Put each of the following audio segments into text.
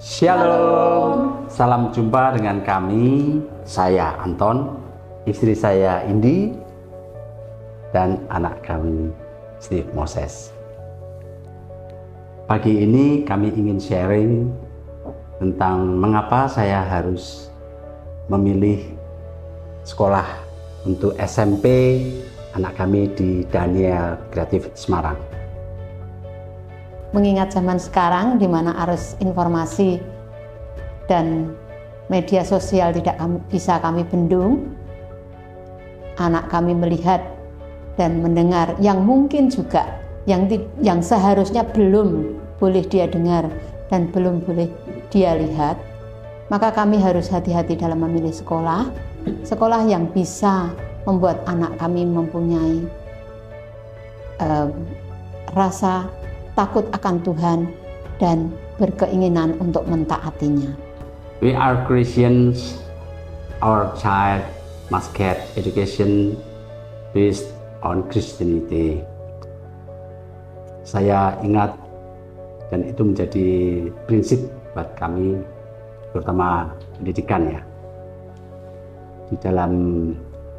Shalom, salam jumpa dengan kami, saya Anton, istri saya Indi, dan anak kami Steve Moses. Pagi ini kami ingin sharing tentang mengapa saya harus memilih sekolah untuk SMP anak kami di Daniel Creative Semarang. Mengingat zaman sekarang di mana arus informasi dan media sosial tidak bisa kami bendung, anak kami melihat dan mendengar yang mungkin juga yang seharusnya belum boleh dia dengar dan belum boleh dia lihat, maka kami harus hati-hati dalam memilih sekolah yang bisa membuat anak kami mempunyai rasa takut akan Tuhan dan berkeinginan untuk mentaatinya. We are Christians. Our child must get education based on Christianity. Saya ingat dan itu menjadi prinsip buat kami, terutama pendidikan ya. Di dalam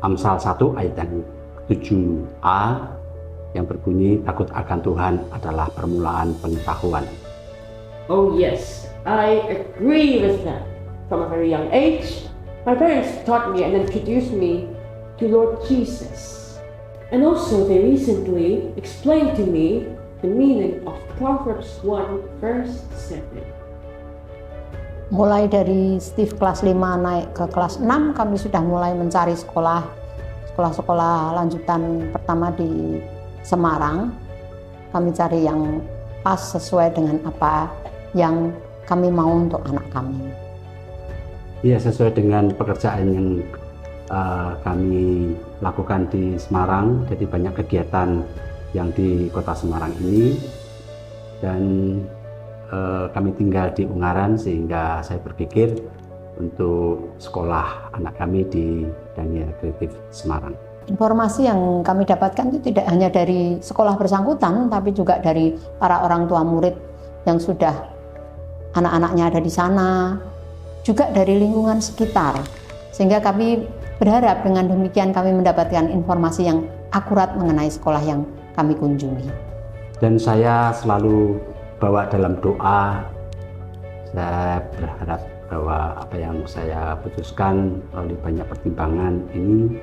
Amsal 1 ayat yang 7a yang berbunyi, takut akan Tuhan adalah permulaan pengetahuan. Oh yes, I agree with that. From a very young age, my parents taught me and introduced me to Lord Jesus. And also they recently explained to me the meaning of Proverbs 1 verse 7. Mulai dari Steve kelas 5 naik ke kelas 6, kami sudah mulai mencari sekolah-sekolah lanjutan pertama di Semarang. Kami cari yang pas sesuai dengan apa yang kami mau untuk anak kami. Ya, sesuai dengan pekerjaan yang kami lakukan di Semarang. Jadi banyak kegiatan yang di kota Semarang ini, dan kami tinggal di Ungaran, sehingga saya berpikir untuk sekolah anak kami di Daniel Creative Semarang. Informasi yang kami dapatkan itu tidak hanya dari sekolah bersangkutan, tapi juga dari para orang tua murid yang sudah anak-anaknya ada di sana, juga dari lingkungan sekitar. Sehingga kami berharap dengan demikian kami mendapatkan informasi yang akurat mengenai sekolah yang kami kunjungi. Dan saya selalu bawa dalam doa, saya berharap bahwa apa yang saya putuskan melalui banyak pertimbangan ini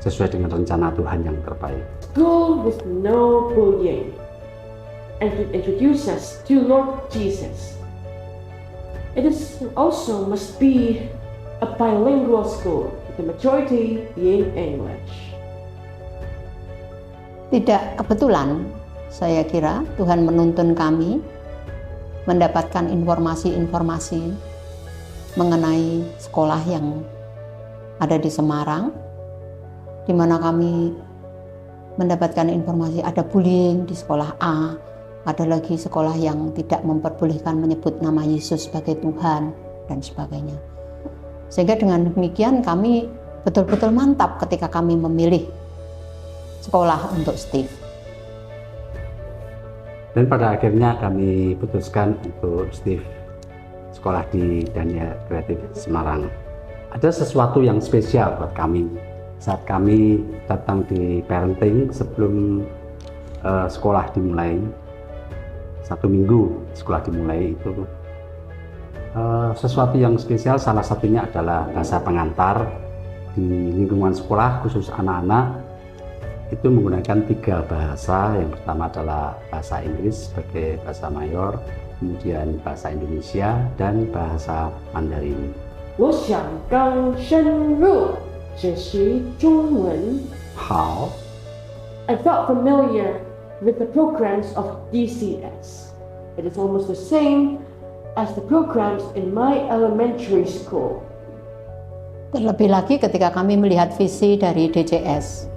sesuai dengan rencana Tuhan yang terbaik. School with no bullying, and to introduce us to Lord Jesus. It is also must be a bilingual school, with the majority being English. Tidak kebetulan, saya kira Tuhan menuntun kami mendapatkan informasi-informasi mengenai sekolah yang ada di Semarang, di mana kami mendapatkan informasi ada bullying di sekolah A, ada lagi sekolah yang tidak memperbolehkan menyebut nama Yesus sebagai Tuhan, dan sebagainya. Sehingga dengan demikian kami betul-betul mantap ketika kami memilih sekolah untuk Steve. Dan pada akhirnya kami putuskan untuk Steve sekolah di Daniel Creative Semarang. Ada sesuatu yang spesial buat kami saat kami datang di parenting sebelum sekolah dimulai. 1 minggu sekolah dimulai itu sesuatu yang spesial, salah satunya adalah bahasa pengantar. Di lingkungan sekolah khusus anak-anak itu menggunakan 3 bahasa. Yang pertama adalah bahasa Inggris sebagai bahasa mayor, kemudian bahasa Indonesia, dan bahasa Mandarin. 我想更深入学习中文。好。 I felt familiar with the programs of DCS. It is almost the same as the programs in my elementary school. Terlebih lagi ketika kami melihat visi dari DCS.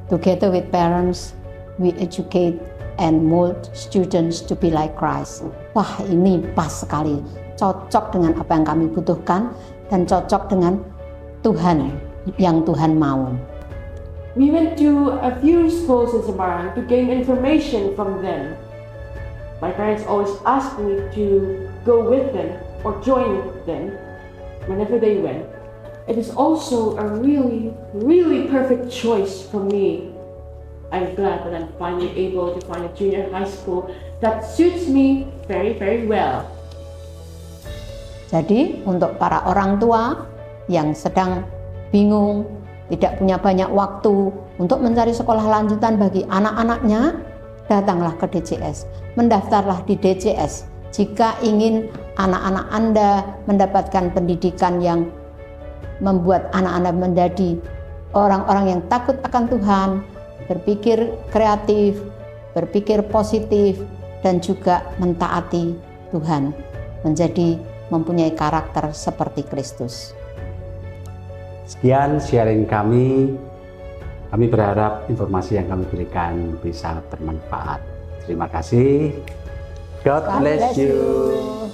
Together with parents, we educate and mold students to be like Christ. Wah, ini pas sekali, cocok dengan apa yang kami butuhkan dan cocok dengan Tuhan yang Tuhan mau. We went to a few schools in Semarang to gain information from them. My parents always asked me to go with them or join them whenever they went, it is also a really, really perfect choice for me. I'm glad that I'm finally able to find a junior high school that suits me very, very well. Jadi untuk para orang tua yang sedang bingung, tidak punya banyak waktu untuk mencari sekolah lanjutan bagi anak-anaknya, datanglah ke DCS, mendaftarlah di DCS. Jika ingin anak-anak Anda mendapatkan pendidikan yang membuat anak Anda menjadi orang-orang yang takut akan Tuhan, berpikir kreatif, berpikir positif, dan juga mentaati Tuhan, menjadi mempunyai karakter seperti Kristus. Sekian sharing kami. Kami berharap informasi yang kami berikan bisa bermanfaat. Terima kasih. God bless you.